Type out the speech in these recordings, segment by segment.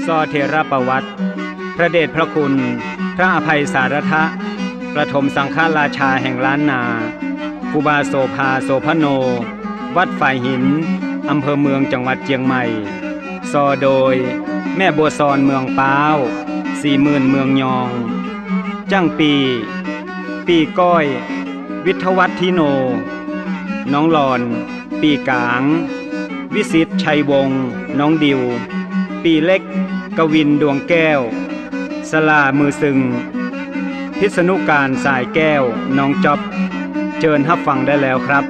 ซอเทระประวัติพระเดชพระคุณพระอภัยสารทะประถมสังฆราชาแห่งล้านนาครูบาโสภาโสพโนวัดฝ่ายหินอำเภอเมืองจังหวัดเชียงใหม่ซอโดยแม่บัวซอนเมืองป้าว40,000เมืองยองจ้างปีก้อยวิทวัฒทิโนน้องหลอนปีกาง วิสิตชัยวงศ์น้องดิวปีเล็กกวินดวงแก้วสลามือซึงพิษณุการสายแก้วน้องจ๊อบเชิญรับฟังได้แล้วครับ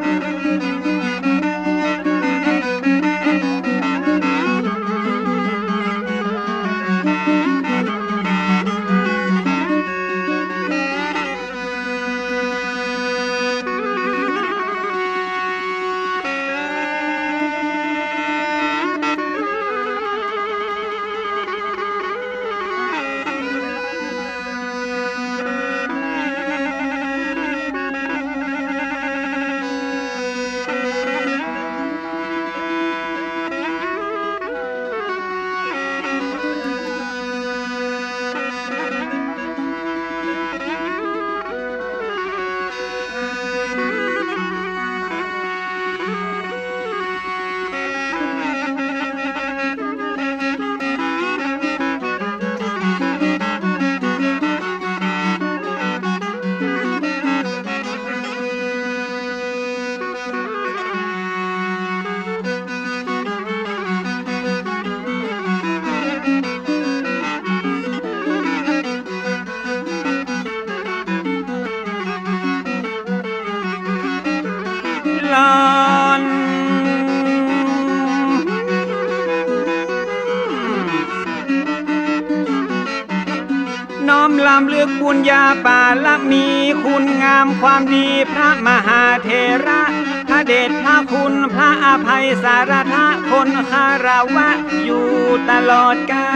น้อมลำลึกบุญญาบารมีคุณงามความดีพระมหาเถระพระเดชพระคุณพระอภัยสารทะคนคารวะอยู่ตลอดกา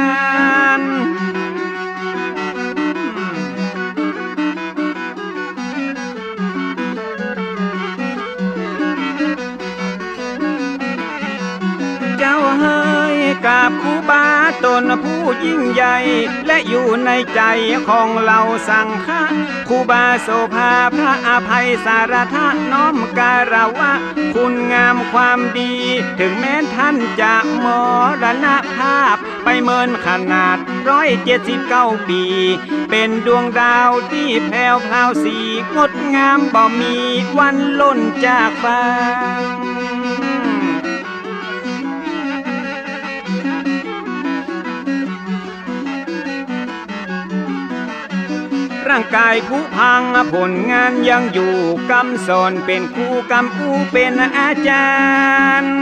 ลเจ้าเฮ้ยกราบครูบาตนผู้ยิ่งใหญ่และอยู่ในใจของเราสังฆะครูบาโสภาพระอภัยสารทะน้อมการวะคุณงามความดีถึงแม้ท่านจะมรณภาพไปเมินขนาด179 ปีเป็นดวงดาวที่แผ่วพราวสีงดงามบ่มีวันล่นจากฟ้าร่างกายผุพังผลงานยังอยู่กำสอนเป็นครูกำอูเป็นอาจารย์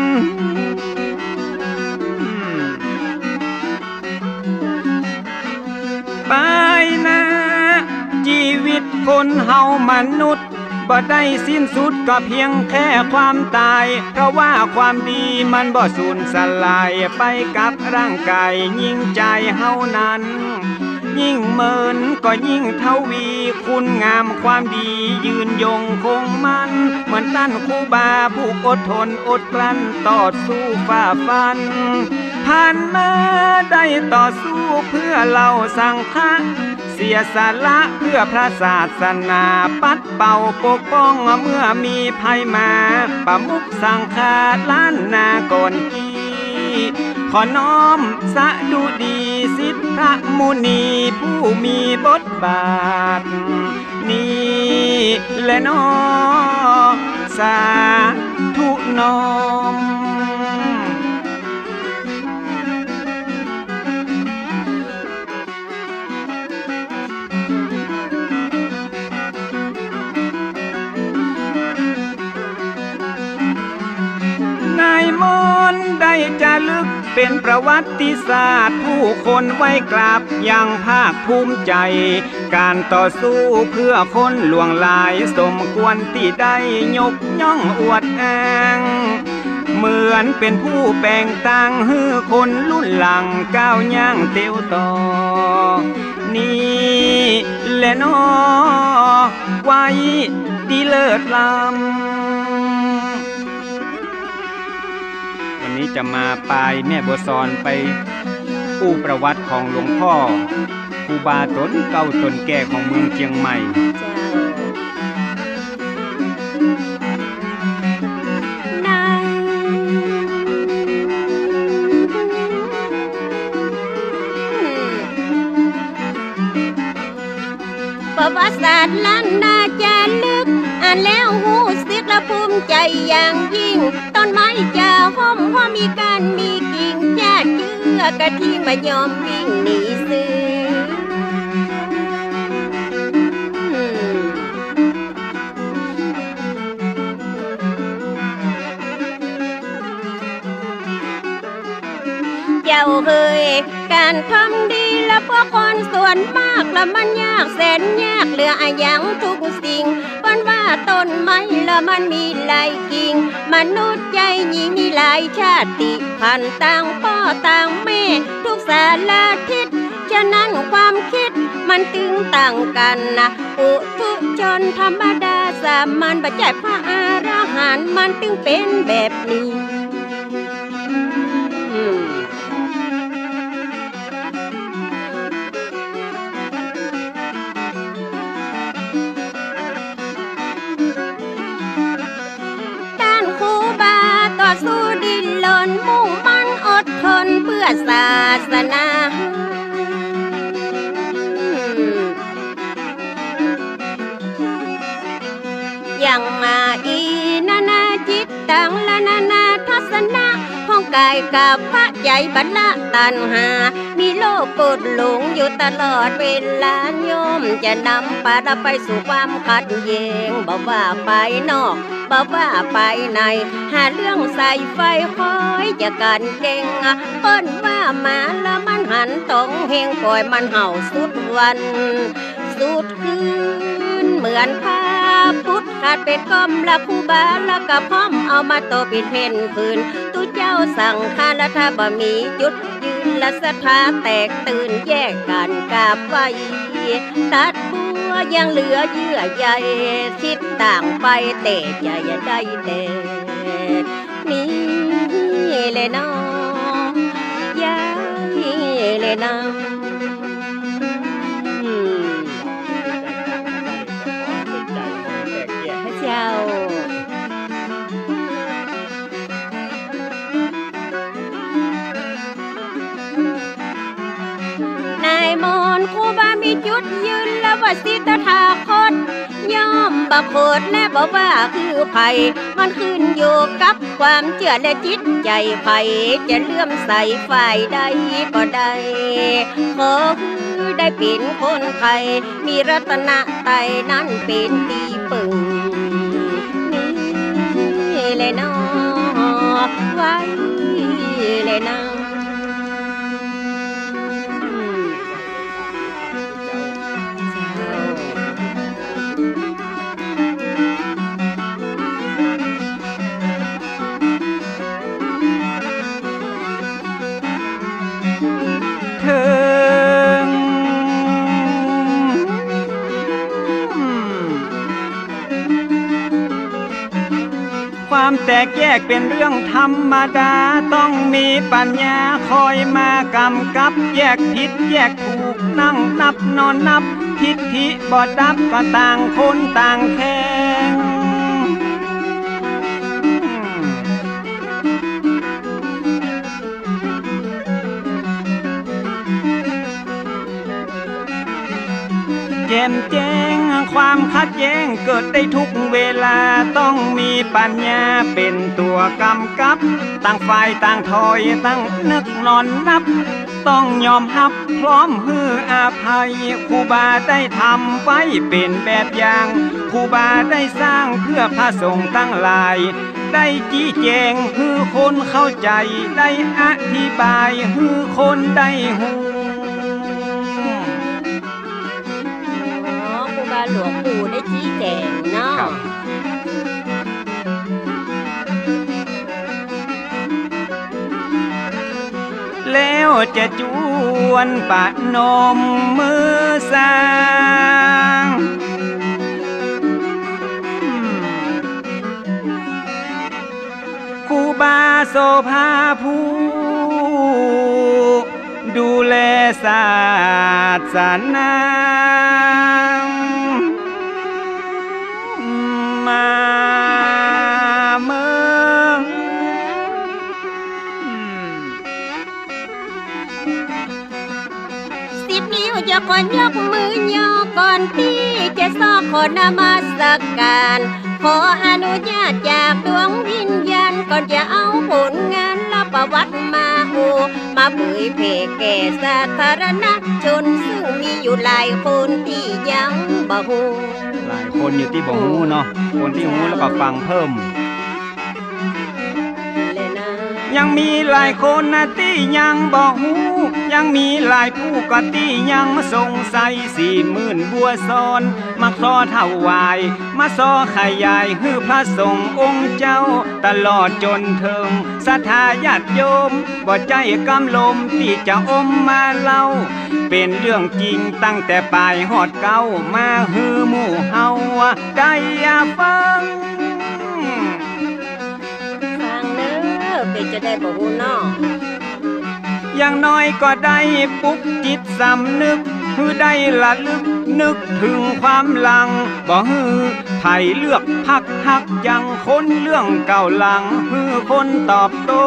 ไปนะชีวิตคนเฮามนุษย์บ่ได้สิ้นสุดก็เพียงแค่ความตายเพราะว่าความดีมันบ่สูญสลายไปกับร่างกายยิ่งใจเฮานั้นยิ่งเมินก็ยิ่งทวีคุณงามความดียืนยงคงมันเหมือนท่านครูบาผู้อดทนอดกลั้นต่อสู้ฝ่าฟันผ่านมาได้ต่อสู้เพื่อเราสังฆะเสียสละเพื่อพระศาสนาปัดเป่าปกป้องเมื่อมีภัยมาประมุขสังฆาล้านนาก่อนกีขอน้อมสะดุดีสิทธิพระมุนีผู้มีบทบาทนี้และน้อสาธุน้อมนายมนต์ได้จะลึกเป็นประวัติศาสตร์ผู้คนไว้กราบอย่างภาคภูมิใจการต่อสู้เพื่อคนหลวงหลายสมควรที่ได้ยกย่องอวดอ้างเหมือนเป็นผู้แปลงต่างให้คนรุ่นหลังก้าวย่างเตียวต่อนี่แหละน้อไว้ดีเลิศล้ำวันนี้จะมาปลายแม่บัวซอนไป อู้ประวัติของหลวงพ่อครูบาตนเก่าตนแก่ของเมืองเชียงใหม่ประวัติศาสตร์ล้านนาจะลึกอ่านแล้วหูสึกและภูมิใจอย่างยิ่งต้นไม้จะห้อมว่ามีการมีกิ่งญาติเชื่อกระทิงมายอมวิ่งหนีซื้อเจ้าเคยการทำดีและพวกคนส่วนมากแล้วมันยากแสนยากเหลืออะอย่างทุกสิ่งเปิ้นว่าต้นไม้แล้วมันมีหลายกิ่งมนุษย์ใจหญิงมีหลายชาติพันธุ์ต่างพ่อต่างแม่ทุกสารทิศฉะนั้นความคิดมันตึงต่างกันนะปุถุชนธรรมดาสามัญบัจจัยพระอรหันต์มันตึงเป็นแบบนี้ต่อสู้ดิ้นรนมุ่งมั่นอดทนเพื่อศาสนาอย่างมาอีนานาจิตตังละนานาทัศนะของกายกับพระใจบรรละตัณหามีโลกกดหลงอยู่ตลอดเวลาโยมจะนำพาเราไปสู่ความขัดแย้งบอกว่าไปนอกบอกว่าไปในหาเรื่องใส่ไฟคอยจะกันเก่งเปิ้นว่ามาแล้วมันหันตรงเฮงปล่อยมันเห่าสุดวันสุดคืนเหมือนพาพุทธขาดเป็นก้อมละครูบาแล้วก็พร้อมเอามาโตเป็นเพนคืนตุเจ้าสั่งคาละถ้าบ่มีจุดยืนละศรัทธาแตกตื่นแยกกันกราบไหวตัดบัวยังเหลือเยื่อใยชิดต่างไปแต่ใจได้แต่นี่เลยน้องยายเลยน้องเจ้านายมนต์ครูบามีจุดยืนแล้วว่าสิตถาคตย่อมบังโคตรและบอกว่าคือไผมันขึ้นอยู่กับความเชื่อและจิตใจไผจะเลื่อมใสฝ่ายใดก็ได้ขอคือได้เป็นคนไทยมีรัตนไตรนั้นเป็นที่ปึงนี่เลยน้อไว้เลยน้อความแตกแยกเป็นเรื่องธรรมดาต้องมีปัญญาคอยมากำกับแยกผิดแยกถูกนั่งนับนอนนับทิฏฐิบ่ดับก็ต่างคนต่างแข่งแจ่มแจ้งความขัดแย้งเกิดได้ทุกเวลาต้องมีปัญญาเป็นตัวกำกับต่างฝ่ายต่างถอยตั้งนึกนอนนับต้องยอมรับพร้อมฮืออาภัยครูบาได้ทำไว้เป็นแบบอย่างครูบาได้สร้างเพื่อพระสงฆ์ทั้งหลายได้ชี้แจงฮือคนเข้าใจได้อธิบายฮือคนได้หูหลวงปู่ได้ชี้แจงเนาะแล้วจะจวนปะนมมือสร้างครูบาโสภาผู้ ดูแลศาสนามาเมือง10 นิ้วจะก่อนยกมือย่อก่อนที่จะซอกขอนมัสการขออนุญาตจากดวงวิญญาณก่อนจะเอาผลงานและประวัติมามาเผยแผ่แก่สาธารณชนซึ่งมีอยู่หลายคนที่ยังบ่ฮู้หลายคนอยู่ที่บ่ฮู้เนาะคนที่ฮู้แล้วก็ฟังเพิ่มยังมีหลายคนนะที่ยังบอกฮู้ยังมีหลายผู้ก็ที่ยังสงสัย40,000บัวซ้อนมักซอถวายมาซอขยายฮือพระสงฆ์องค์เจ้าตลอดจนถึงศรัทธาญาติโยมบ่ใจกำลมที่จะอมมาเล่าเป็นเรื่องจริงตั้งแต่ปลายฮอดเก้ามาฮือหมู่เฮาได้ฟังเป็นจะได้บ่ฮู้น้ออย่างน้อยก็ได้ปลุกจิตสำนึกฮือได้ละลึกนึกถึงความหลังบ่ฮือไผเลือกพักหักยังคนเรื่องเก่าหลังฮือคนตอบโต้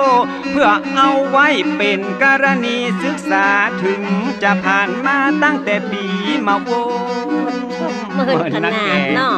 เพื่อเอาไว้เป็นกรณีศึกษาถึงจะผ่านมาตั้งแต่ปีมาโวเมื่อขนาดเนาะ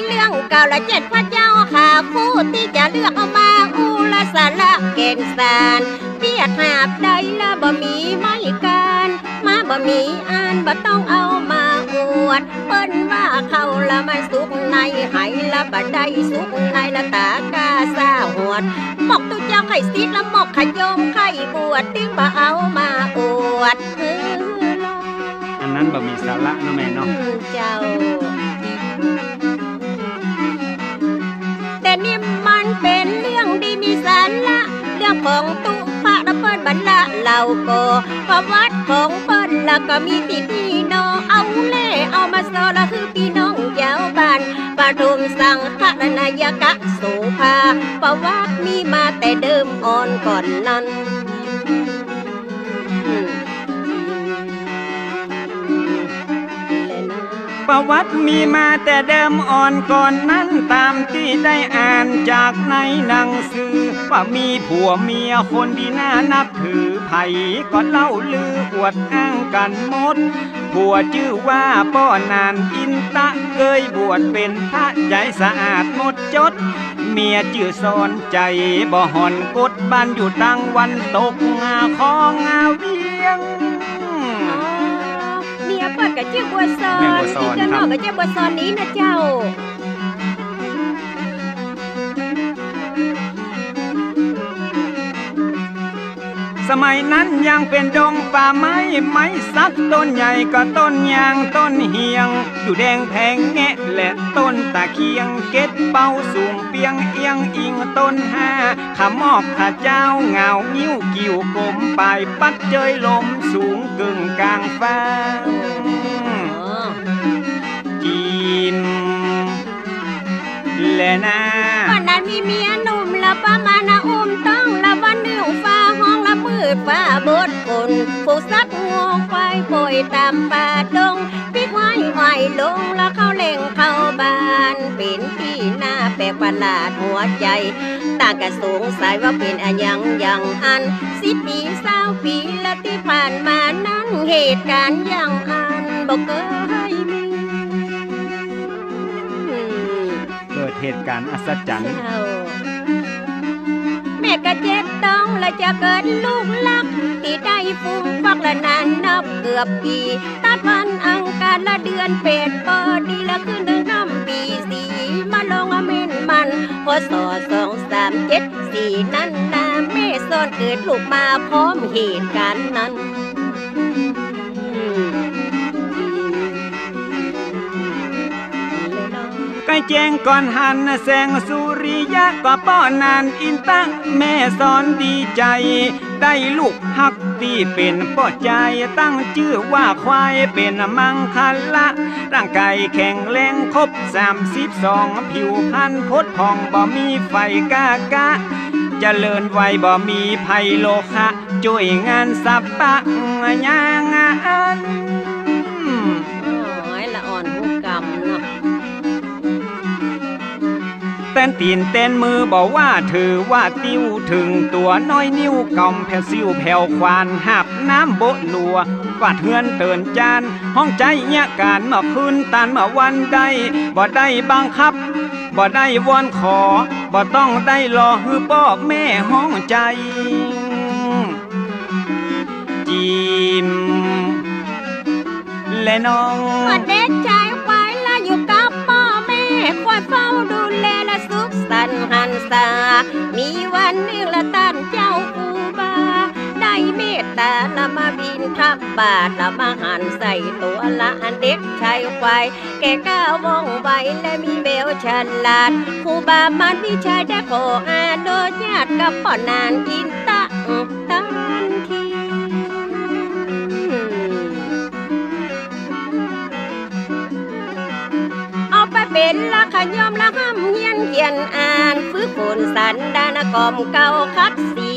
เรื่องเก่าละ7พระเจ้าข่าคู่ที่จะเลือกเอามาอุลสาระเกณฑ์สารเพียดหาบใดละบ่มีไม่การมาบ่มีอ่านบ่ต้องเอามาอวดเปิ้นว่าเขาละมันสุกในไหละบ่ได้สุกในละตากาซาหวดหมกตุเจ้าไข่ซิดละหมกขยมไข่บวชตึงบ่เอามาอวดอันนั้นบ่มีสาระนะแม่เนาะเจ้าแต่นี่มันเป็นเรื่องดีมีสาระเรื่องของตุพระระเบิดบรรละเราก็ประวัติของเปิ้นแล้วก็มีพี่น้องเอาเล่เอามาสอนละคือพี่น้องเจ้าบ้านปฐมสังฆนายกะโสภาประวัติมีมาแต่เดิมอ่อนก่อนนั้นประวัติมีมาแต่เดิมอ่อนก่อนนั้นตามที่ได้อ่านจากในหนังสือว่ามีผัวเมียคนที่น่านับถือไผก็เล่าลืออวดอ้างกันหมดผัวชื่อว่าป้อนานอินตะเคยบวชเป็นพระใจสะอาดหมดจดเมียชื่อสอนใจบ่หอนกดบ้านอยู่ตั้งวันตกงาของงาเวียงเปิดกับเจ้าบัวซอนที่จะนอกกับเจ้าบัวซอนนี้นะเจ้าสมัยนั้นยังเป็นดงป่าไม้สักต้นใหญ่ก็ต้นยางต้นเฮียงอยู่แดงแพงแงะและต้นตะเคียงเก็ดเป้าสูงเปียงเอียงอิงต้น5ขมอกขาเจ้าเงานิ้วกิ่วกลมปลายปัดเจยลมสูงกึ่งกลางฟ้ากินและนาวันนั้นมีเมียหนุ่มละประมาณอุ้มต้องละวันหนึ่งฟ้าห้องละมืดฟ้าบดฝนผู้ซักงวงไฟโปยตามป่าดงพี่ควายไหวลงละเข้าเล่งเข้าบ้านเป็นที่หน้าแปลกประหลาดหัวใจตากระสงสัยว่าเป็นอย่างอัน10 ปี20 ปีและที่ผ่านมานั้นเหตุการณ์อย่างอันบอกเคยมีเกิดเหตุการณ์อัศจรรย์แม่ก็เจ็บต้องและจะเกิดลูกลักที่ได้ฟุ้งฟักละนานนับเกือบปีตัดวันอังคารละเดือนเป็ดปอดีละขึ้น1 ปี4มาลงเม่นมันพศ2374นั้นนาแม่ซ่อนเกิดลูกมาพร้อมเหตุการณ์นั้นใกล้แจ้งก่อนหันแสงสุริยะก็ป้อนานอินตั้งแม่สอนดีใจได้ลูกฮักที่เป็นป้อใจตั้งชื่อว่าควายเป็นมังคัลละร่างกายแข็งแรงครบ32ผิวพรรณพดผ่องบ่มีไฟกะ เจริญไว้บ่มีภัยโลคะช่วยงานสับปะยางอันโอ้ยละอ่อนหูกรรมเนาะเต้นตีนเต้นมือบอกว่าถือว่าติ้วถึงตัวน้อยนิ้วกำแผ่วซิวแผ่วควานหับน้ำโบลัวกวาดเฮือนเตือนจานห้องใจเนี่ยการเมื่อคืนตันเมื่อวันใดบ่ได้บังคับบ่ได้วอนขอบ่ต้องได้รอฮือป้อแม่ห้องใจจิมและน้องว่าเด็กชายไว้ละอยู่กับพ่อแม่คอยเฝ้าดูแลและสุขสันต์หันษามีวันหนึ่งละท่านเจ้าครูบาได้เมตตาละมาบินทับบาทละมาหันใส่ตัวละอันเด็กชายควายแกก้าวว่องไวและมีแววฉลาดครูบามันวิชาได้ขออาโดยญาติกับพ่อนานอินตะทันทีเอาไปเป็นละขยอมละห้ำเฮียนเขียนอ่านฝึกฝนสันดานกรมเก่าคัดสี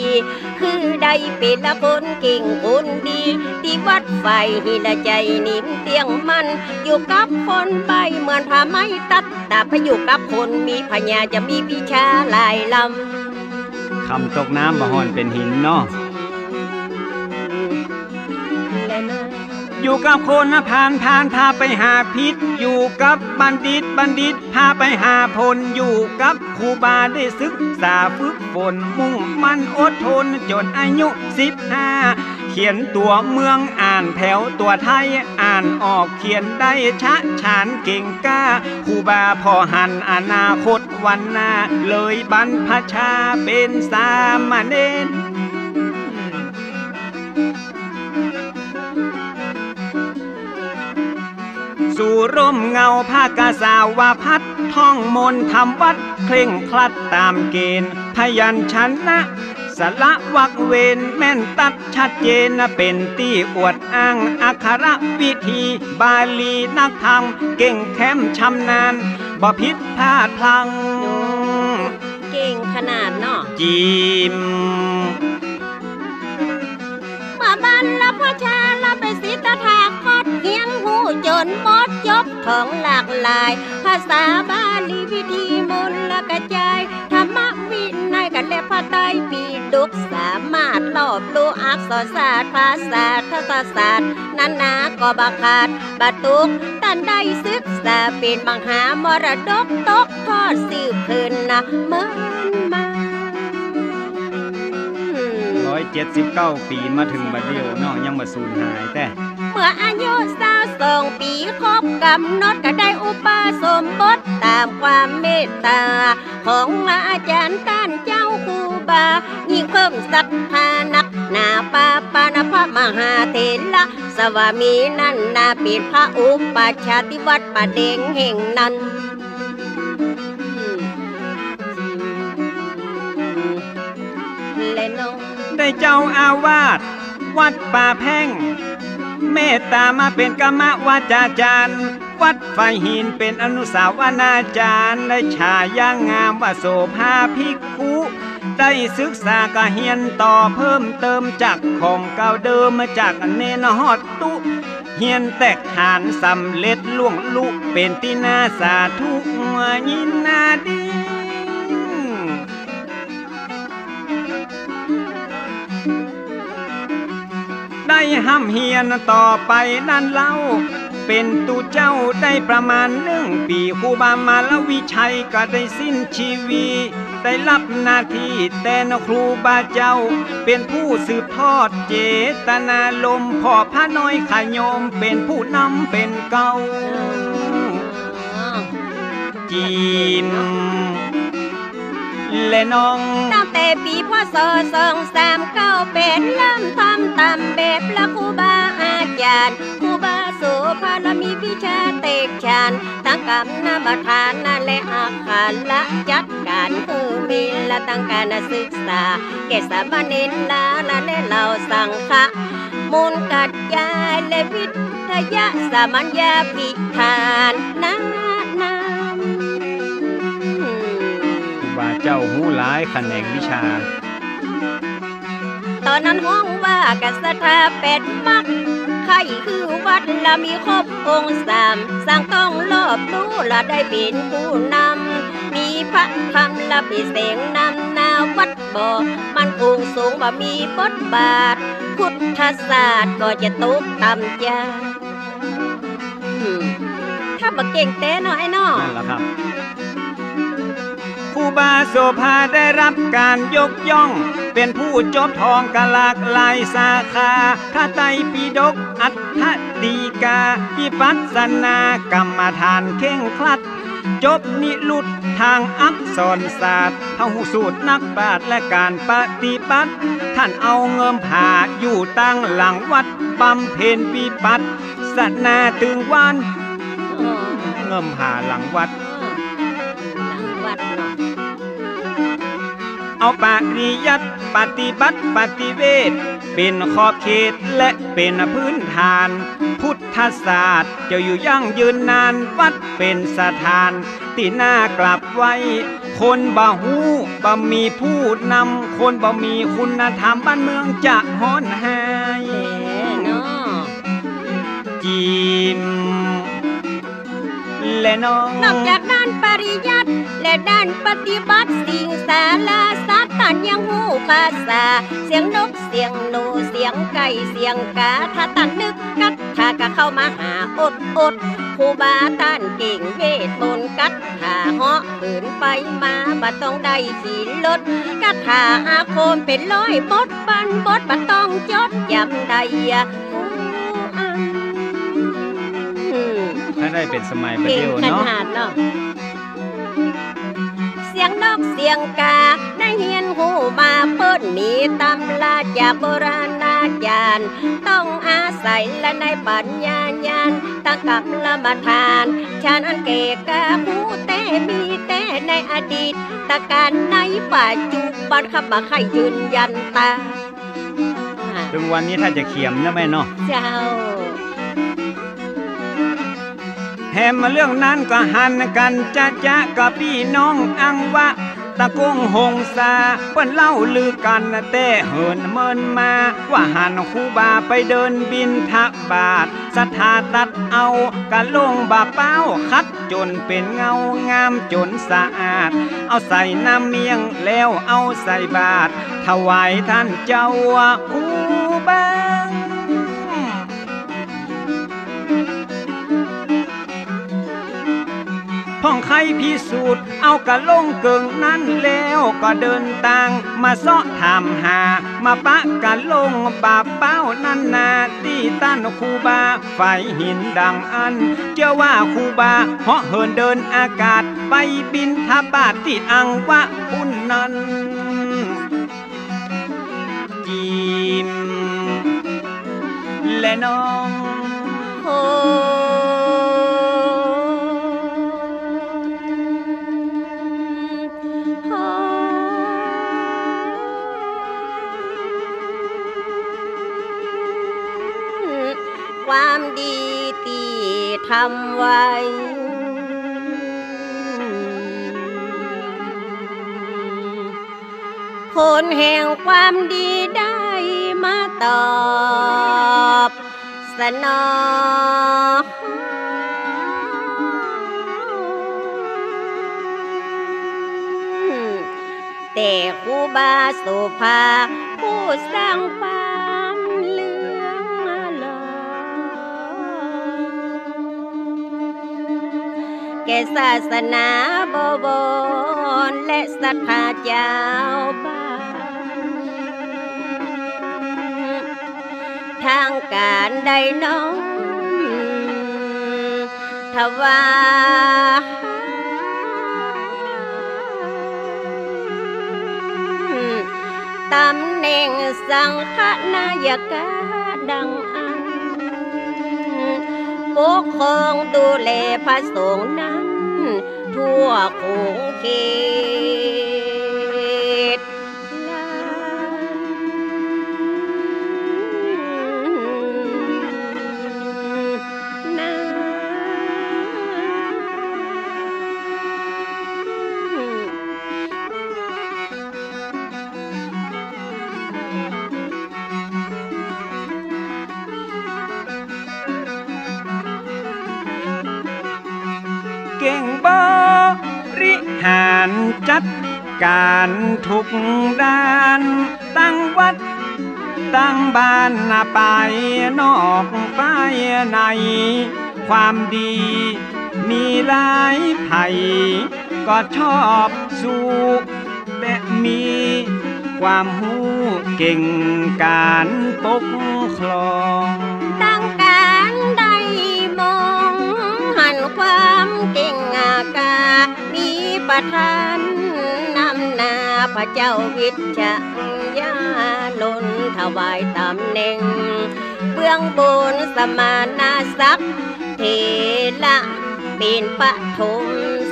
คือได้เป็นละคนเก่งคนดีที่วัดไฟหิละใจนิ่มเตียงมันอยู่กับคนไปเหมือนผ้าไม้ตัดแต่ไปอยู่กับคนมีพญาจะมีวิชาหลายลคำตกน้ำบ่หอนเป็นหินเนาะอยู่กับคนผ่านพาไปหาพิษอยู่กับบัณฑิตพาไปหาผลอยู่กับครูบาได้ศึกษาฝึกฝนมุ่งมั่นอดทนจนอายุ15เขียนตัวเมืองอ่านแถวตัวไทยอ่านออกเขียนได้ชะฉานเก่งกล้าครูบาพอหันอนาคตวันหน้าเลยบรรพชาเป็นสามเณรสู่ร่มเงาผ้ากาสาวาพัดท่องมนต์ทำวัดเคร่งครัดตามเกณฑ์พยัญชนะสละวักเวนแม่นตัดชัดเจนเป็นที่อวดอ้างอักขระวิธีบาลีนักธรรมเก่งแคมชำนาญบ่ผิดพลาดพลังเก่งขนาดเนาะจิมมาบ้านละพ่อชาละไปศิตถาคตเฮียนหูจนหมดจบท่องหลากหลายภาษาบาลีวิธีมนต์ละกระจายธรรมวินัยกันและพระไตรปิฎกสามารถรอบรู้อักษรศาสตร์ภาษาทัศศาสตร์นานาก็บักขาดบรรทุกท่านได้ศึกษาเป็นมหามรดกตกทอดสืบคืนนะเมื่อมา179 ปีมาถึงบัดเดียวเนาะยังมาสูญหายแต่เมื่ออายุ22 ปีครบกำหนดก็ได้อุปสมบทตามความเมตตาของอาจารย์ท่านเจ้าครูบายิ่งเพิ่มศรัทธานักหนาปาปานพระมหาเถระสวามีนั่นนาเป็นพระอุปชาติวัดป่าเด้งแห่งนั้นได้เจ้าอาวาสวัดป่าแพ่งเมตตามาเป็นกรรมวาจาจารย์วัดไฟหินเป็นอนุสาวนาจารย์ได้ฉายางามว่าโสภาภิกขุได้ศึกษากะเฮียนต่อเพิ่มเติมจากของเก่าเดิมมาจากเนนฮอดตุเฮียนแตกฐานสำเร็จล่วงลุเป็นที่น่าสาธุยินนาดีได้ห้ำเฮียนต่อไปนั่นเล่าเป็นตูเจ้าได้ประมาณ1 ปีครูบามาลวิชัยก็ได้สิ้นชีวีได้รับหน้าที่แต่นครูบาเจ้าเป็นผู้สืบทอดเจตนาลมพ่อพระน้อยขยมเป็นผู้นำเป็นเก่าจีมและน้องตั้งแต่ปีพศ239เป็นเริ่มทำตามแบบละครูบาอาจารย์ครูบาโสภาละมีวิชาเตกชานทั้งกรรมนาบทานนั่นและอาคารละจัดการคือมีละตั้งการศึกษาแก่สามเณรละและเราสังฆะมูลกัดยายและวิทยาสามัญญาพิธานนาครูบา เจ้าหูหลายแขนงวิชาตอนนั้นห้องว่ากันสถาเป็ดมักใครคือวัดละมีครบองค์สามสร้างต้องรอบรู้ละได้เป็นผู้นำมีพระคำละปีเสงนำนาวัดบ่มันคงสูงบ่มีบทบาทพุทธศาสตร์ก็จะตกต่ำจ้าถ้าบ่เก่งแต่น้อยน้อนั่นแหละครับครูบาโสภาได้รับการยกย่องเป็นผู้จบทองกะหลากหลายสาขาพระไตรปิฎกอัฏฐดีกาวิปัสสนากรรมฐานเข่งครัดจบนิรุตทางอักษรศาสตร์พหูสูตรนักปราชญ์และการปฏิบัติท่านเอาเงิมผ่าอยู่ตั้งหลังวัดบำเพ็ญวิปัสสนาถึงวันเงิมผ่าหลังวัดเอาปริยัติปฏิบัติปฏิเวทเป็นขอบเขตและเป็นพื้นฐานพุทธศาสตร์จะอยู่ยั่งยืนนานวัดเป็นสถานที่น่ากลับไว้คนบ่ฮู้บ่มีผู้นำคนบ่มีคุณธรรมบ้านเมืองจะฮ้อนหายจิมและน้องนอกจากด้านปริยัติและด้านปฏิบัติสิ่งสาราสัตว์ท่านยังหูภาษาเสียงนกเสียงหนูเสียงไก่เสียงกาถ้าท่านนึกกัดถ้าก็เข้ามาหาอดครูบาท่านเก่งเวทมนต์กัดถ้าเหาะขืนไปมาบ่ต้องได้ขี่รถกัดถ้าอาโคมเป็นร้อยบทบันบทบ่ต้องจดจำได้ถ้าได้เป็นสมัยประเดี๋ยวเนาะเสียงนกเสียงกาได้เฮียนหูมาเปิ้นมีตำลาจากโบราณอาจารย์ต้องอาศัยและในปัญญาญาณตั้งกับละมาทานชาอันเกกาหูแต่มีแต่ในอดีตตะการในปัจจุบันขับมาใครยืนยันตาถึงวันนี้ถ้าจะเขียมนะแม่เนาะเจ้าแถมมาเรื่องนั้นก็หันกันจะกับพี่น้องอังวะตะกงหงสาเปิ้นเล่าลือกันแต่เหินเมินมาว่าหันครูบาไปเดินบินทบาทศรัทธาตัดเอากะลงบาเป้าคัดจนเป็นเงางามจนสะอาดเอาใส่น้ำเมียงแล้วเอาใส่บาตรถวายท่านเจ้าครูบาพ่องใครพิสูจน์เอากะลงเกิงนั้นแล้วก็เดินทางมาเสาะถามหามาปะกะลงบาเป้านั่นนาที่ต้านครูบาไฟหินดังอันเจ้าว่าครูบาเหาะเหินเดินอากาศไปบินทบาทที่อังวะพุ่นนั้นจิมและน้องโอ้ความดีที่ทำไว้ผลแห่งความดีได้มาตอบสนองแต่ครูบาโสภาผู้สร้างความเลืองลอยแก่ศาสนาบวรและศรัทธาเจ้าบ้านทางการใดน้องทว่าตำแหน่งสังฆนายกาดังอันปกครองดูแลพระสงฆ์นั้นทั่วคงเขต เก่งบริหารจัดการทุกด้านตั้งวัดตั้งบ้านไปนอกไปในความดีมีหลายไผ่ก็ชอบสู้และมีความหูเก่งการปกครองตั้งการได้มองหันความเก่งอากามีประทานนำหน้าพระเจ้าวิชญาณนถวายตำแหน่งเบื้องบนสมานาศักดิ์เทระเป็นปฐม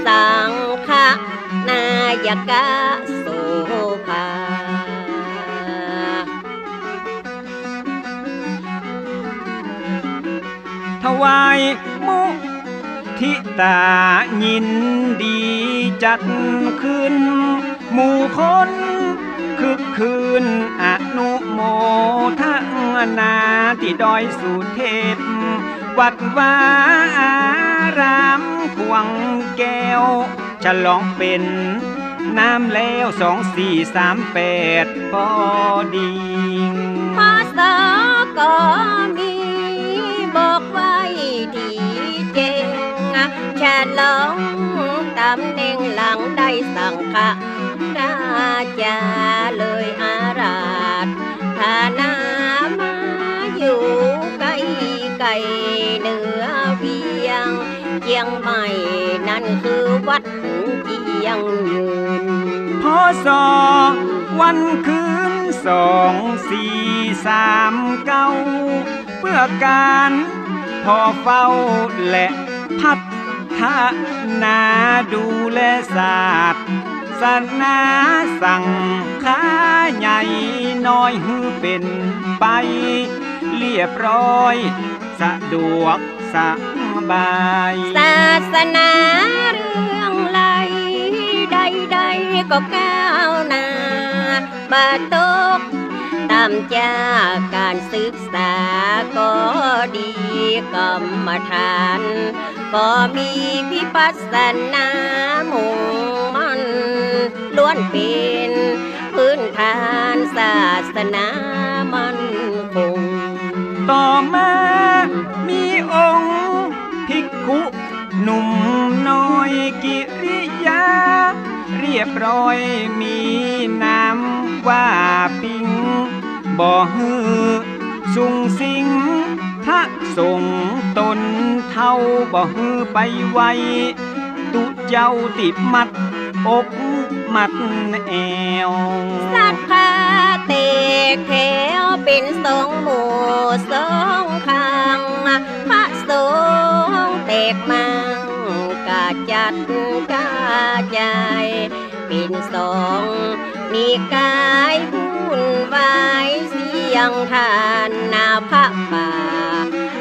สังฆนายกโสภาถวายมุทิตายินดีจัดขึ้นหมู่คนคึกคืนอนุโมทนาที่ดอยสุเทพวัดวาอารามควงแก้วฉลองเป็นน้ำแล้ว2438พอดีพศก็มีบอกไว้ที่เจงฉลองตำแหน่งหลังได้สังฆราชาเลยอาราธฐานามาอยู่ไกลไกลเหนือเวียงเจียงใหม่นั่นคือวัดเจียงยืนพศวันคืน2439เพื่อการพอเฝ้าและพัฒนาดูแลศาสตร์ศาสนาสั่งค้าใหญ่น้อยฮือเป็นไปเรียบร้อยสะดวกสบายศาสนาเรื่องไหลใดๆก็ก้าวหน้าบาตกตามจากการศึกษาก็ดีกรรมฐานก็มีวิปัสสนามุ่งมั่นล้วนเป็นพื้นฐานศาสนามั่นคงต่อมามีองค์ภิกขุหนุ่มน้อยกิริยาเรียบร้อยมีนามว่าปิงบ่ฮือสุงสิงพระสงฆ์ตนเท่าบ่ฮือไปไวตุเจ้าติดมัดอกมัดแอวสัทธาเตกแถวเป็นสองหมู่สองข้างพระสงฆ์แตกมังกาจัดกาใจเป็นสองนิกายวุ่นวายเสียงทานนาพระป่า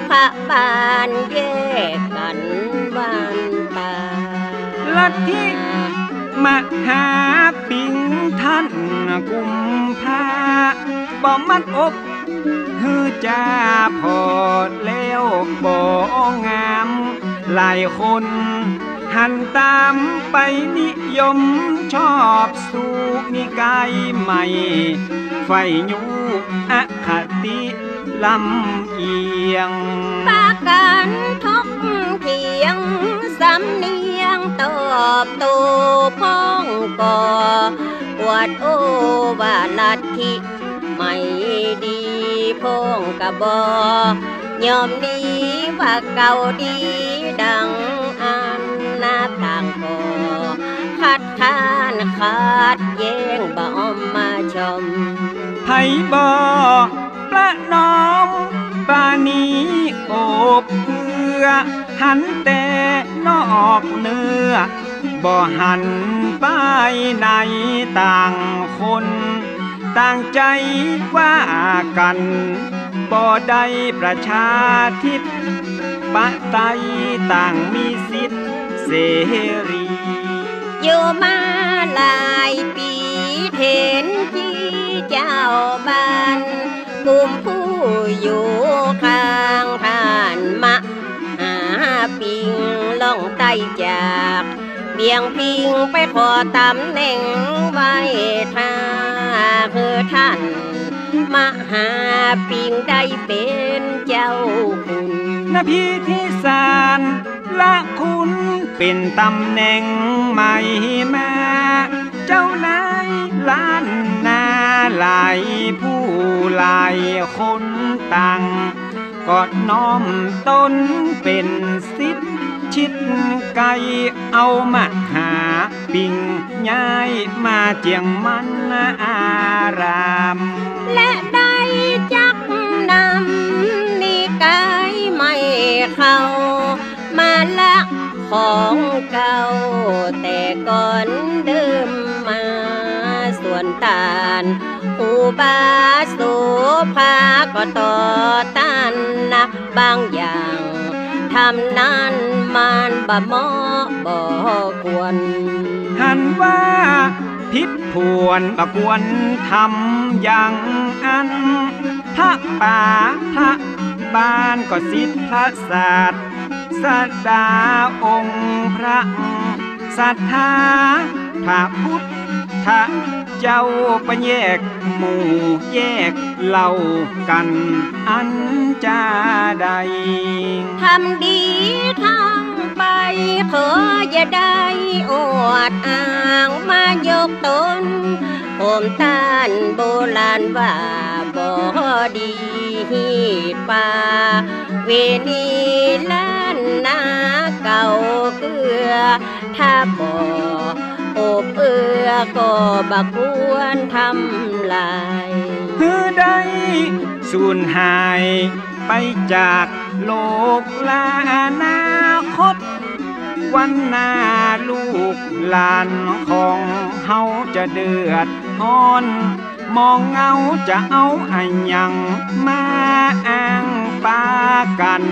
พระบานแยกกันวันตาลัทธิมหาปิงท่านกุมภาบ่มัดอกฮือจ้าพอแล้วบ่งามหลายคนหันตามไปนิยมชอบสู่นิกายใหม่ไฟยูอคติลำเอียงปากันทกเถียงสำเนียงตอบโต้พ้องก่อปวดโอว่าลัทธิไม่ดีพ้องกะบอยอมนี้ว่าเก่าดีดังอันหน้าต่างก่อคัดค้านขัดแย้งบ่อมมาชมไผบ่ประนอมปานีโอบเอื้อหันแต่นอกเนื้อบ่หันไปในต่างคนต่างใจว่ากันบ่ได้ประชาธิปไตยต่างมีสิทธิเสรีอยู่มาหลายปีเห็นจีเจ้าบ้านภูมิผู้อยู่ข้างท่านมะหาปิงล่องไต จากเบี่ยงพิงไปขอตำแหน่งไว้ถ้าคือท่านมหาปิงได้เป็นเจ้าคุณ ณพิธีสารละคุณเป็นตำแหน่งใหม่มาเจ้านายล้านนาหลายผู้หลายคนต่างก็น้อมตนเป็นสิทธิ์ชิดไกลเอามาหาปิงย้ายมาเจียงมันอาราม และได้จักนำนิกายไม่เข้ามาละของเก่าแต่ก่อนเดิมมาส่วนตานอุบาโสภาก็ต่อต้านนะบางอย่างทำนั้นมันบ่เหมาะบ่ควร หันว่าพิษพวนประกวนทำอย่างอันพระป่าพระบ้านก็สิทธิพระศาสตร์สดาองค์พระศรัทธาพระพุทธเจ้าไปแยกหมู่แยกเหล่ากันอันจะใด ทำดีทำไปขออย่าได้อวดอ้างมายกตนโอมต้านโบราณว่าบ่ดีป่าเวนีล้านนาเก่าเกลือถ้าบ่โอบเอื้อก็บักควรทำลาย ฮือได้สูญหายไปจากโลกลาอนาคต วันหน้าลูกหลานของเฮาจะเดือดร้อน มองเงาจะเอาอันยังมาอ้างปากัน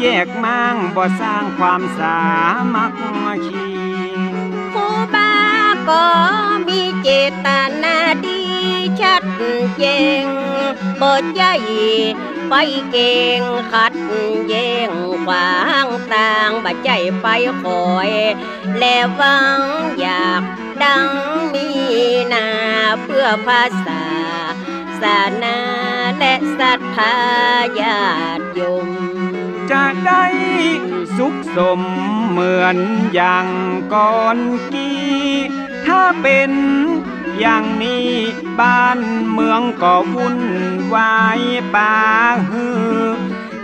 แยกมั่งบ่สร้างความสามัคคี ครูบาก็มีเจตนาดีชัดเจนบ่ใจไปเก่งขัดแย้งขวางต่างบ่ใจไปคอยและหวังอยากดังมีนาเพื่อภาษาศาสนาและศรัทธาญาติโยม จะได้สุขสมเหมือนอย่างก่อนกี้ถ้าเป็นอย่างนี้บ้านเมืองก็วุ่นวายป่าฮือ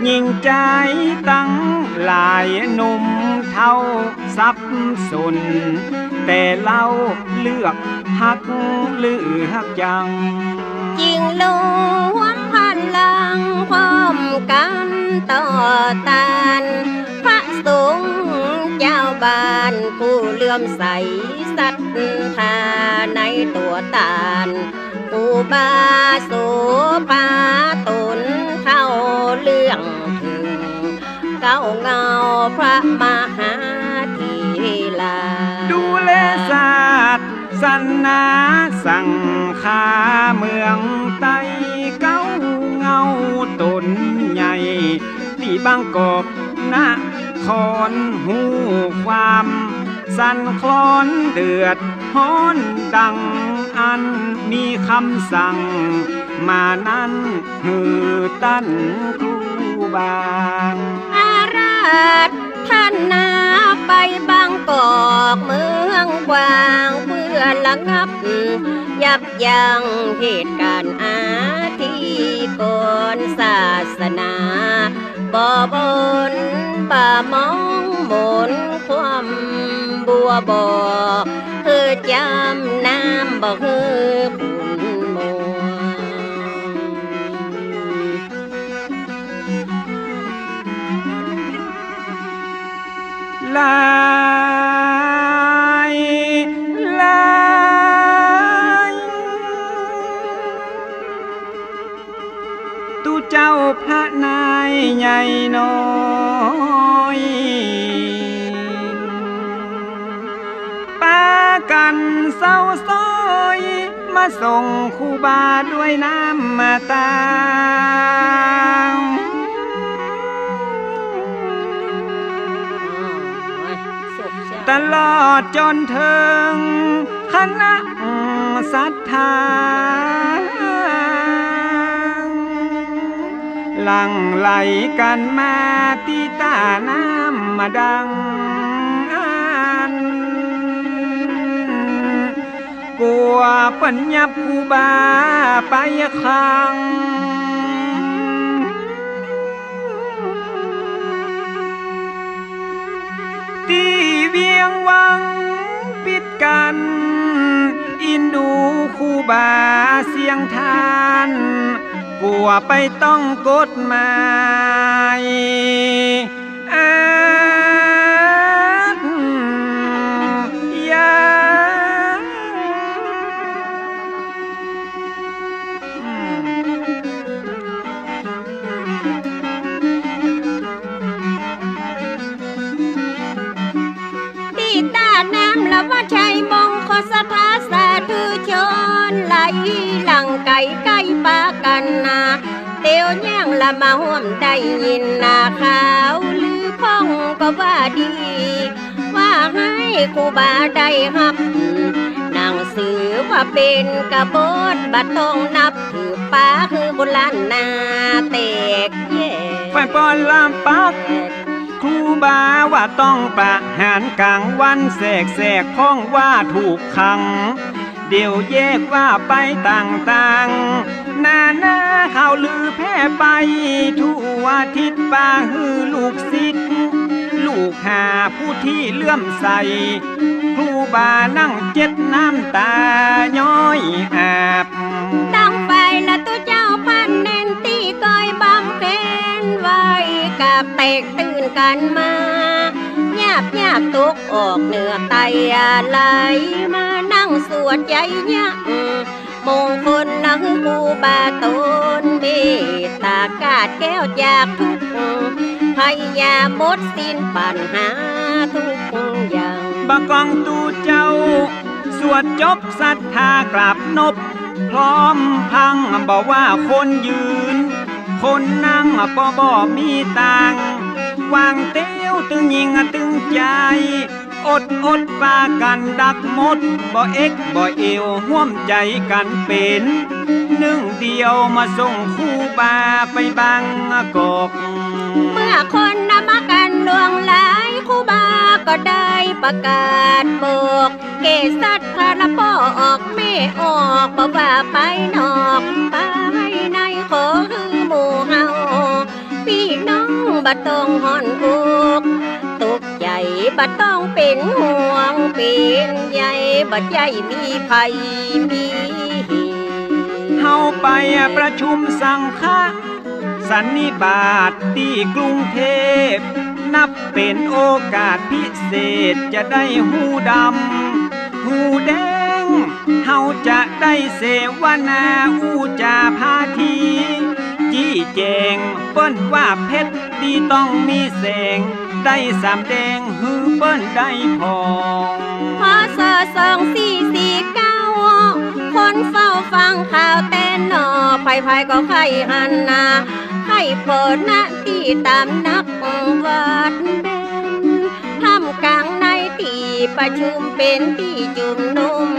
ยิ่งใจตั้งหลายหนุ่มเท่าสับสนแต่เราเลือกหักเลือกยัง จริงรวมพลังพร้อมกันต่อต้านพระสงฆ์เจ้าบ้านผู้เลื่อมใสศรัทธาในตัวตานอุบาโสภาตนเข้าเรื่องถึงเก้าเงาพระมหาธีลา ดูแลศาสตร์ศาสนาสั่งขาเมืองไต้เก้าเงาตนใหญ่ที่บางกอกนะคอนหูความสั่นคลอนเดือดฮ้อนดังอันมีคำสั่งมานั้นหือตั้นครูบาง อาราธท่านนาไปบางกอกเมืองกว้างเพื่อระงับยับยั้งเหตุการณ์อาทีก่อนศาสนาบ่บนป่ามองมนความบัวบ่อคือจำน้ำบ่คือปุ่นมัว ลายลายตูเจ้าพระนายใหญ่น้อยปากันเศร้าซอยมาส่งครูบาด้วยน้ำมาตา ตลอดจนถึงคณะศรัทธาหลั่งไหลกันมาตีตาน้ำมาดังกลัวปัญญาภูบาไปขังตีเวียงวังปิดกันอินดูคูบาเสียงทานกลัวไปต้องกฎหมายยาตีตาน้ำละว่าชัยมงคลสถาสาธุชนไหลหลังไก่ไก่ปากันนาเตียวย่างละมาห่วมได้ยินนาขาวลือพ้องก็ว่าดีว่าให้ครูบาได้ฮับหนังสือว่าเป็นกบฏบัดต้องนับถือป้าคือโบราณนาแตกแย่ไฟปอนลามปักครูบาว่าต้องประหารกลางวันแสกพ้องว่าถูกขังเดี๋ยวแยกว่าไปต่างๆนาข่าวลือแพร่ไปทั่วทิศป่าฮือลูกศิษย์ลูกหาผู้ที่เลื่อมใสครูบานั่งเจ็ดน้ำตาย้อยอาบตั้งไฟละตัวเจ้าพันเน้นตีก้อยบำเพ็ญไว้กับแตกตื่นกันมาหยาบตกออกเหนือไตไหลมานั่งสวดใจยักมงคลนังครูบาตนเมตตากาดแก้วจากทุกพยายามหมดสิ้นปัญหาทุกอย่างบะกองตูเจ้าสวดจบศรัทธากราบนบพร้อมพังบอกว่าคนยืนคนนั่งบ่มีตังวางเตี้ยวตึงยิงตึงใจอดปากันดักหมดบ่เอ็กบ่เอวห่วมใจกันเป็นหนึ่งเดียวมาส่งครูบาไปบางกอกเมื่อคนนำมากันดวงหลายครูบาก็ได้ประกาศบอกเกษัตริย์พระพ่อออกไม่ออกบ่ว่าไปนอกไปในขอคือหมู่เฮาพี่น้องบ่ต้องหอนอกตกใจบ่ต้องเป็นห่วงเป็นใยบ่ใจมีภัยมีเฮาไปประชุมสังฆะสันนิบาตที่กรุงเทพนับเป็นโอกาสพิเศษจะได้หูดำหูแดงเฮาจะได้เสวนาอูจาพาทีจี้แจงเปิ้นว่าเพชรดีต้องมีแสงได้สำแดงฮือเปิ้นได้พองพศ2449คนเฝ้าฟังข่าวแต่นอไผก็ไข่หันนาให้โปรดนะที่ตามนักวัดเบนทำกลางในที่ประชุมเป็นที่จุมนุม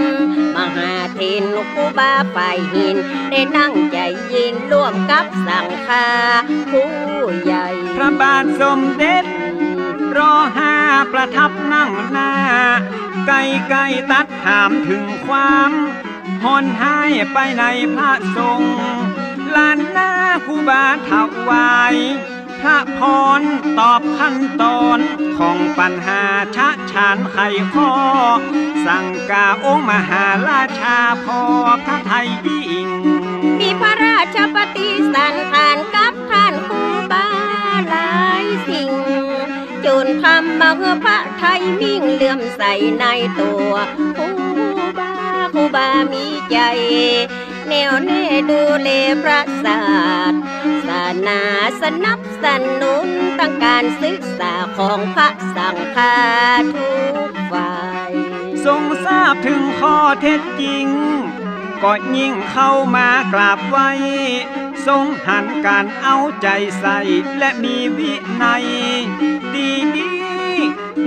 มหาเทรครูบาฝ่ายหินได้นั่งใจเย็นร่วมกับสังฆาผู้ใหญ่พระบาทสมเด็จร.5ประทับนั่งหน้าไกลตัดถามถึงความหอนหายไปในพระทรงลานหน้าครูบาถวายพระพรตอบขั้นตอนของปัญหาชะฉานไขข้อสั่งกาองค์มหาราชาพอพระไทยยิ่งมีพระราชปฏิสันทานกับท่านครูบาหลายสิ่งจนทำมาเพื่อพระไทยมิ่งเลื่อมใสในตัวครูบามีใจแนวแน่ดูแลพระศาสนาสนับสนุนตั้งการศึกษาของพระสังฆาทุกฝ่ายทรงทราบถึงข้อเท็จจริงก็ยิ่งเข้ามากราบไหว้ทรงหันการเอาใจใส่และมีวินัยดี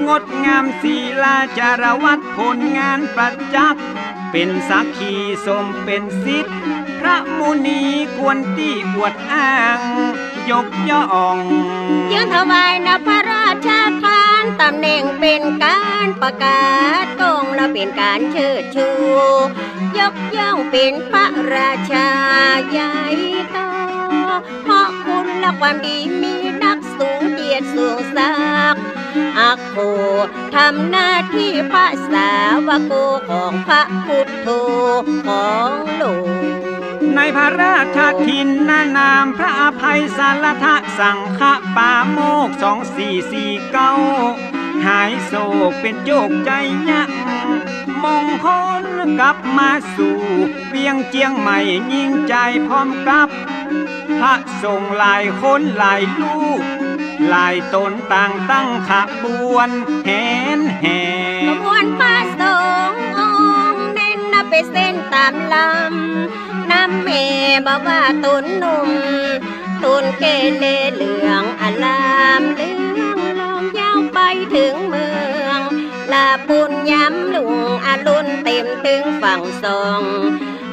งดงามศีลาจารวัดผลงานประจักษ์เป็นสักขีสมเป็นสิทธิ์พระมุนีควรที่อวดอ้างยกย่องยืนถวายนพระราชทานตำแหน่งเป็นการประกาศกงและเป็นการเชิดชู ยกย่องเป็นพระราชาใหญ่โตเพราะคุณและความดีมีนักสูงเกียรติสูงศักดิ์อักโคทำหน้าที่พระสาวกของพระพุทโธของโลกในพระราชทินนามพระอภัยสารทะสังฆปาโมก2449หายโศกเป็นโจกใจยักมงคลกลับมาสู่เวียงเจียงใหม่ยิ่งใจพร้อมกับพระทรงหลายคนหลายลูกหลายตนต่างตั้งขบวนแห่ขบวนพระสงฆ์องค์เน้นนับไปเส้นตามลำน้ำเมบอกว่าตุนหนุ่มตุนเกเลเหลืองอลามเหลืองลองยาวไปถึงเมืองลาปุญย้ำลุงอรุณเต็มถึงฝั่งสอง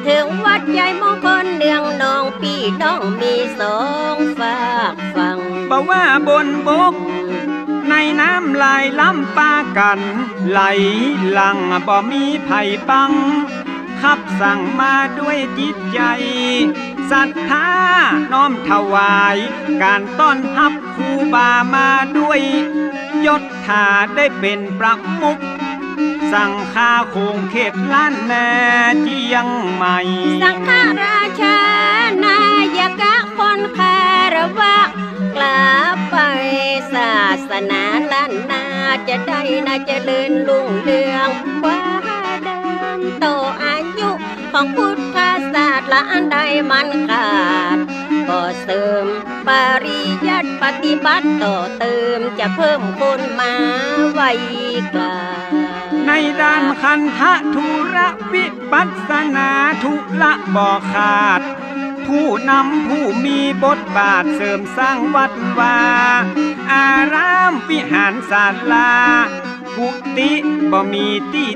ถึงวัดใหญ่มงคลเนืองนองพี่น้องมีสองฝากฝั่งบอกว่าบนบกในน้ำลายล้ำปากันไหลหลังบ่มีไผ่ปังขับสั่งมาด้วยจิตใจศรัทธาน้อมถวายการต้อนรับครูบามาด้วยยศถาได้เป็นประมุขสังฆาคงเขตล้านนาเจียงใหม่สังฆราชานายกะคนคารวะกลับไปศาสนาล้านนาจะได้น่าเจริญรุ่งเรืองกว่าเดิมโตอายุของพุทธศาสตร์ละอันใดมันขาดก็เสริมปริยัติปฏิบัติต่อเติมจะเพิ่มคนมาไว้กลาในด้านคันธะธุระวิปัสสนาธุละบ่ขาดผู้นำผู้มีบทบาทเสริมสร้างวัดวาอารามวิหารศาลากุฏิบ่มีติ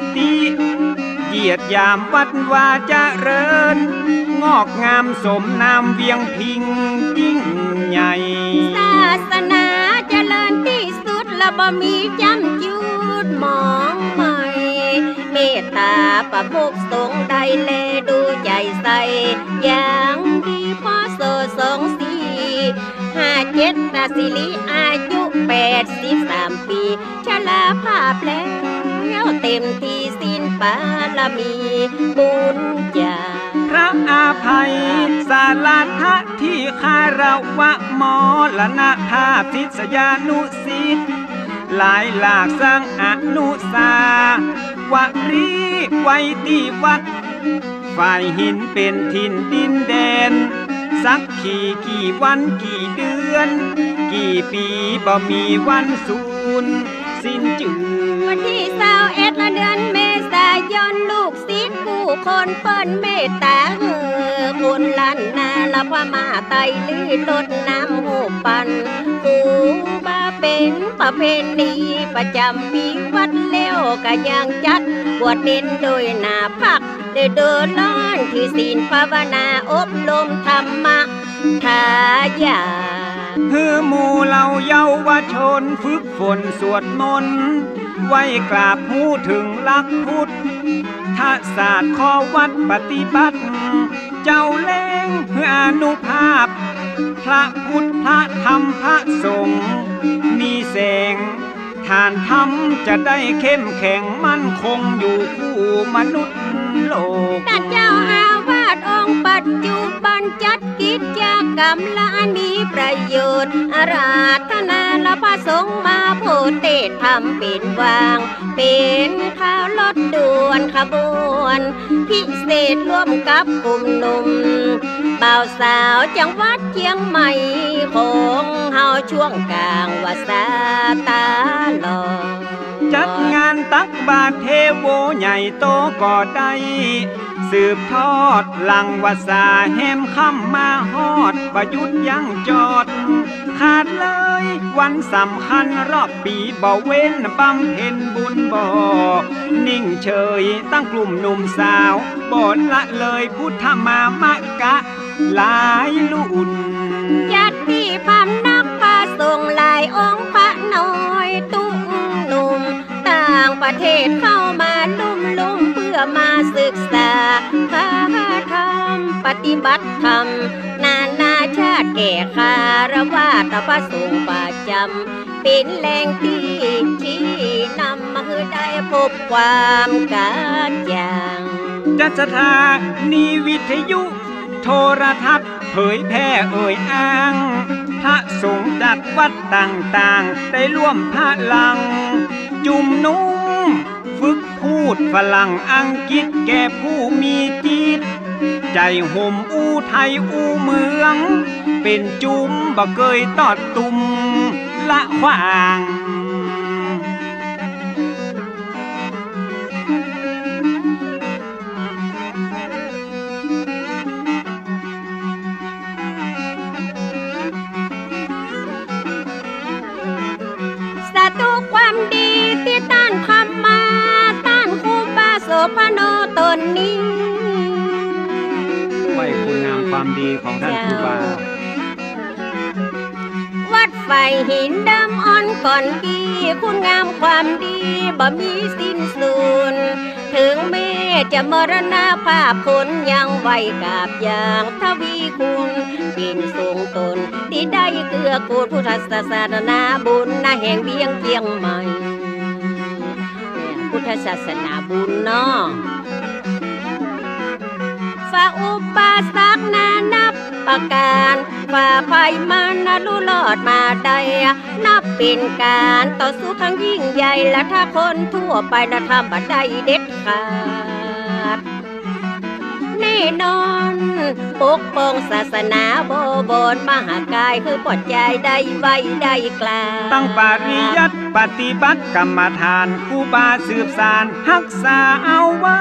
เหยียดยามวัดวาเจริญงอกงามสมนามเวียงพิงยิ่งใหญ่ศาสนาเจริญที่สุดและบ่มีจำจุดมองใหม่เมตตาประมุขสงฆ์ใดเลดูใจใสอย่างดีพอโซ2457ราศิริอายุ83ปีชราภาพแล้วเต็มที่สิ้นปารมีบุญญาพระอาภัยสารทะที่คารวะมรณภาพศิษยานุศิษย์หลายหลากสร้างอนุสาวรีย์ไว้ที่วัดฝ่ายหินเป็นถิ่นดินแดนสักกี่วันกี่เดือนกี่ปีบ่มีวันสูญสิ้นจืดวันที่21ละเดือนเมษายนลูกศิษย์ผู้คนเปิ้นเมตตาคุณล้านนาละพมาไตลื่นลดน้ำหูปันผูบาเป็นประเพณีประจำปีวัดเลี้ยวก็ยังจัดบวชเน้นโดยหน้าพักได้เดินล้านถือศีลภาวนาอบรมธรรมะทายาคือหมู่เหล่าเยาวชนฝึกฝนสวดมนต์ไว้กราบหูถึงหลักพุทธศาสตร์ข้อวัดปฏิบัติเจ้าเล่งเพื่ออนุภาพพระพุทธพระธรรมพระสงฆ์มีแสงทานธรรมจะได้เข้มแข็งมั่นคงอยู่คู่มนุษย์โลกท่านเจ้าอาวาสองค์ปัจจุบันจัดกิจกรรมละมีประโยชน์อาราธนาละพระสงฆ์มาโพธิเทศทำเป็นวางเป็นข้าวรถด่วนขบวนพิเศษร่วมกับกลุ่มหนุ่มบ่าวสาวจังหวัดเชียงใหม่ของเฮาช่วงกลางว่าสาตาลอจัดงานตักบาตรเทโวใหญ่โตก็ได้สืบทอดหลังวาสาแหมค่ำมาฮอดประยุทธ์ยังจอด ขาดเลย วันสำคัญรอบปีบ่เว้นบำเพ็ญบุญบ่นิ่งเฉยตั้งกลุ่มหนุ่มสาวบ่ละเลยพุทธมามะกะหลายลุ่นญาติพำนักพาส่งหลายองค์พระน้อยตุ้งหนุ่มต่างประเทศเข้ามาลุ่มเพื่อมาศึกษาพระธรรมปฏิบัติธรรมนานาชาติแก่คารวะตพระสงฆ์ประจำเป็นแหล่งที่ชี้นำมาให้ได้พบความกระจ่างจัดสถานีวิทยุโทรทัศน์เผยแพร่เอ่ยอ้างพระสงฆ์จากวัดต่างๆได้ร่วมพลังจุ่มนุ่มฝึกพูดฝรั่งอังกฤษแก่ผู้มีจิตใจห่มอู้ไทยอู้เมืองเป็นจุ้มบ่เกยตอดตุ่มละขวางทุกความดีที่ต้านทำมาต้านครูบาโสภโนตนนี้ไหวคุณงามความดีของท่านครูบาวัดไฟหินดำอ่อนก่อนกี้คุณงามความดีบ่มีสิ้นสุดถึงแม้จะมรณภาพผลยังไหวกาบอย่างทวีคุณปิ่นสูงตนที่ได้เกื้อกูลพุทธศาสนาบุญนาแห่งเวียงเกียงใหม่พุทธศาสนาบุญเนาะฝ่าอุปสรรคนานับประการฝ่าภัยมันรู้รอดมาได้นับเป็นการต่อสู้ครั้งยิ่งใหญ่และถ้าคนทั่วไปนะทำบัดได้เด็ดขาดแน่นอนปกป้องศาสนาบนมหากายคือปลอดใจได้ไว้ได้กลาตั้งปริยัติปฏิบัติกรรมฐานครูบาสืบสานรักษาเอาไว้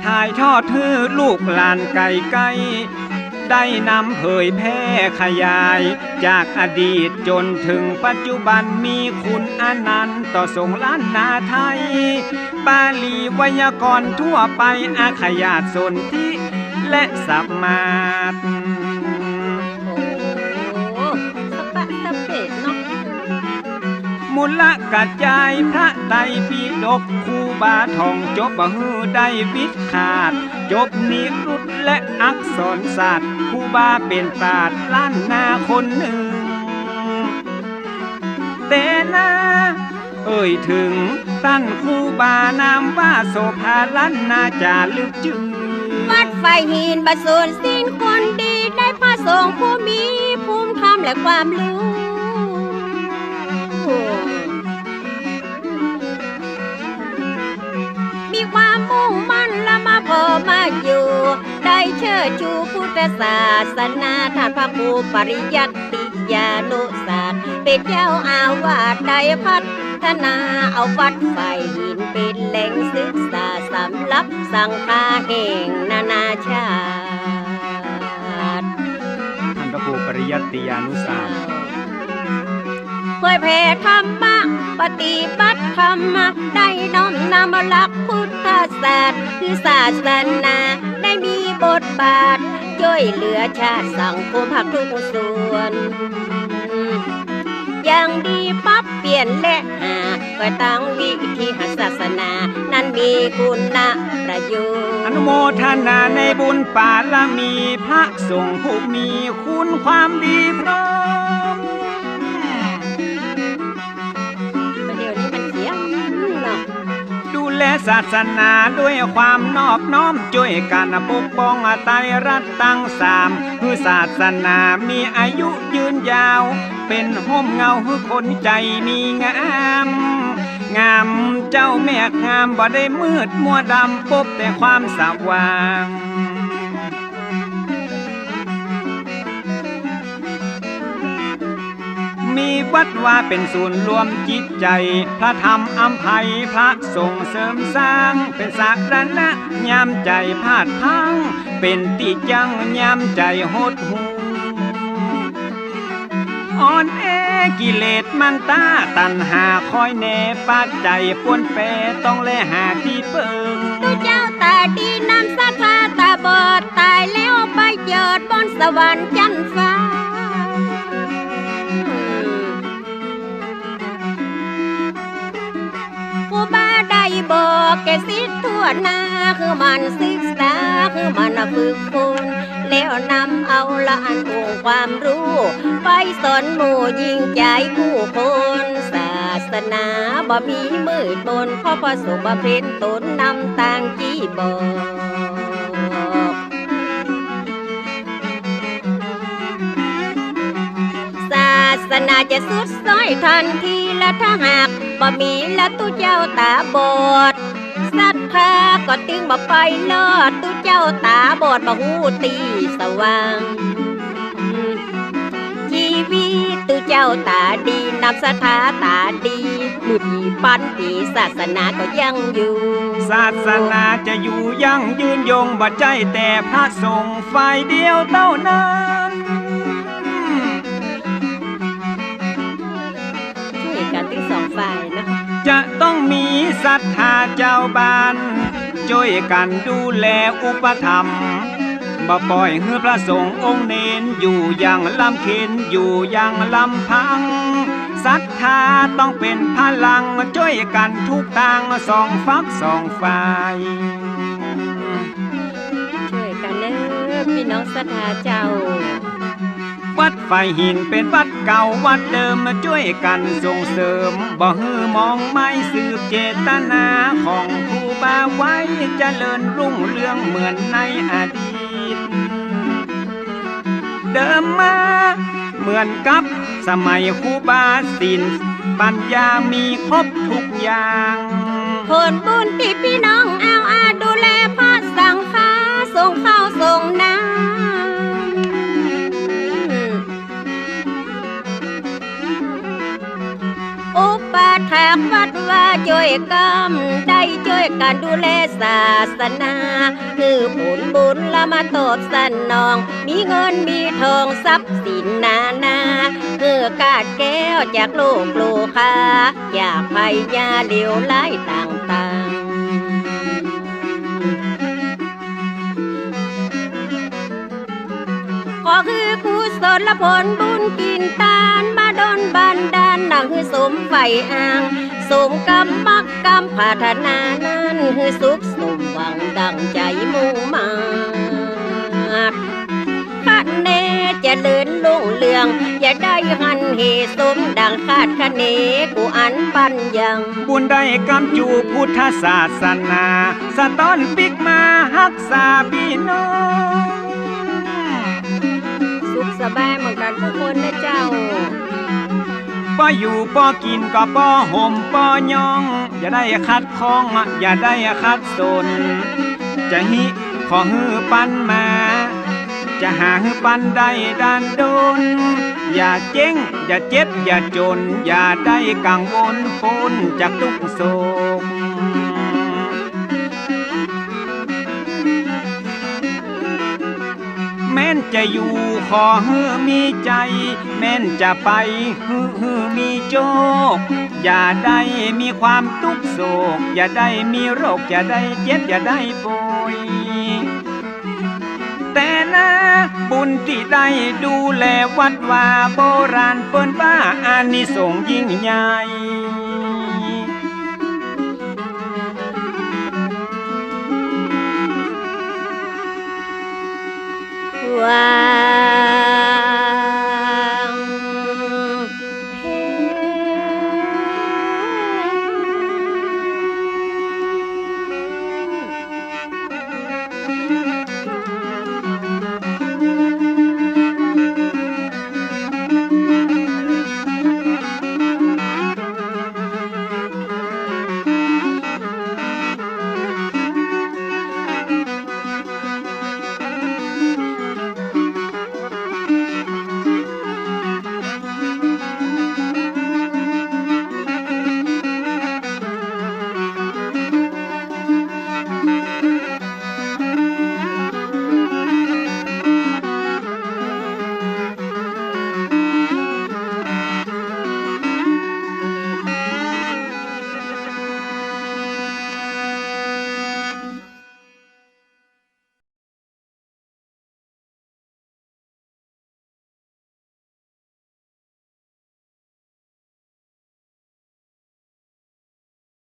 ถ่ายทอดให้ลูกหลานไกลๆได้นำเผยแพร่ขยายจากอดีตจนถึงปัจจุบันมีคุณอนันต์ต่อสงฆ์ล้านนาไทยบาลีไวยากรณ์ทั่วไปอาขยาตสนธิและสัมมาตมูลกระจายพระไตรปิฎกครูบาท่องจบบ่ฮือได้วิดขาดจบนิรุตและอักษรศาสตร์ครูบาเป็นปราชญ์ล้านนาคนหนึ่งแต่นาเอ่ยถึงท่านครูบานามว่าโสภาล้านนาจารึกจึงวัดไฟหินบัดสูญสิ้นคนดีได้พระสงฆ์ผู้มีภูมิธรรมและความรู้มีความมุ่งมั่นและมาพอมาอยู่ได้เชิดชูพุทธศาสนาท่านพระครูปริยัติยานุศาสตร์เป็นเจ้าอาวาสได้พัฒนาเอาวัดไฟหินเป็นแหล่งศึกษาสำหรับสังฆาแห่งนานาชาติท่านพระครูปริยัติยานุศาสตร์เผยแผ่ธรรมะปฏิบัติธรรมะได้น้อมนำหลักพุทธศาสตร์คือศาสนาได้มีบทบาทช่วยเหลือชาติสังคมภาคทุกส่วนอย่างดีปั๊บเปลี่ยนและหาก็ตั้งวิธีศาสนานั้นมีคุณประโยชน์อนุโมทนาในบุญปาลมีพระสงฆ์ผู้มีคุณความดีพร้อมดูแลศาสนาด้วยความนอบน้อมช่วยกันปกป้องไตรรัตน์ตั้งสามคือศาสนามีอายุยืนยาวเป็นห่มเงาให้คนใจมีงามงามเจ้าแม่งามบ่ได้มืดมัวดำพบแต่ความสว่าง มีวัดว่าเป็นศูนย์รวมจิตใจพระธรรมอำไพพระส่งเสริมสร้างเป็นสารณะยามใจพาดพังเป็นติจังยามใจหดหูอ่อนแอกิเลสมันตาตัณหาคอยแน่ปัจใจป่วนแปรต้องแลหาที่เปิงตุเจ้าตาดีนำศรัทธาตาบอดตายแล้วไปเกิดบนสวรรค์จันทร์ฟ้าครูบาได้บอกแกสิทธิ์ทั่วหน้าคือมันศึกษาคือมันฝึกฝนแล้วนำเอาละอันองค์ความรู้ไปสอนหมู่ยิ่งใจผู้คนศาสนาบ่มีมืดมนเพราะพระสงฆ์บำเพ็ญตนนำต่างจี้บอกศาสนาจะสุดซ้อยทันทีและถ้าหากบ่มีละตุเจ้าตาบอดศรัทธาก็ตึงบ่ไปลอดตุเจ้าตาบอดบ่หูตีสว่างชีวิตตุเจ้าตาดีนำศรัทธาตาดีมือปีปันปีศาสนาก็ยังอยู่ศาสนาจะอยู่ยั่งยืนยงบ่ใจแต่พระสงฆ์ฝ่ายเดียวเท่านั้นช่วยกันทั้งสองฝ่ายนะจะต้องมีศรัทธาเจ้าบ้านช่วยกันดูแลอุปถัมภ์บ่ปล่อยให้พระสงฆ์องค์เน้นอยู่อย่างลำเค็ญอยู่อย่างลำพังศรัทธาต้องเป็นพลังช่วยกันทุกทางสองฝักสองฝ่ายช่วยกันเด้อพี่น้องศรัทธาเจ้าวัดไฟหินเป็นวัดเก่าวัดเดิมมาช่วยกันส่งเสริมบ่ฮือมองไม่สืบเจตนาของครูบาไว้เจริญรุ่งเรืองเหมือนในอดีตเดิมมาเหมือนกับสมัยครูบาศีลปัญญามีครบทุกอย่างผลบุญที่พี่น้องเอาอาดูแลพระสังฆาส่งข้าวส่งน้ำอุปถากวัดว่าช่วยกันได้ช่วยกันดูแลศาสนาคือผลบุญละมาตอบสนองมีเงินมีทองทรัพย์สินนานาคือกาดแก้วจากโลกโลกาจากภัยยาเลี้ยวไล่ต่างๆก็คือกุศลผลบุญกินตานมาดนบันดาลนั่งคือสมไฟอ่างสมกรรมมักกรรมพัฒนานั้นคือสุขสมหวังดังใจมุ่งมาคันเนจะเดินลุ่งเรืองอย่าได้หันเหสมดังคาดคะเนกูอันปัญญังบุญได้กำจูพุทธศาสนาสะต้อนปิกมารักษาพี่น้องสุขสบายเหมือนกันทุกคนนะเจ้าป้ออยู่ป้อกินก็ป้อห่มป้อย่องอย่าได้คัดข้องอย่าได้คัดสนจะหิขอฮือปันมาจะหาฮือปันได้ดันโดนอย่าเจ๊งอย่าเจ็บอย่าจนอย่าได้กังวลปนจากทุกโศกแม้นจะอยู่ขอฮือมีใจแม้นจะไปฮือมีโจกอย่าได้มีความทุกข์โศกอย่าได้มีโรคอย่าได้เจ็บอย่าได้ป่วยแต่นะบุญที่ได้ดูแลวัดว่าโบราณเปิ้นว่าอานิสงส์ยิ่งใหญ่ว้า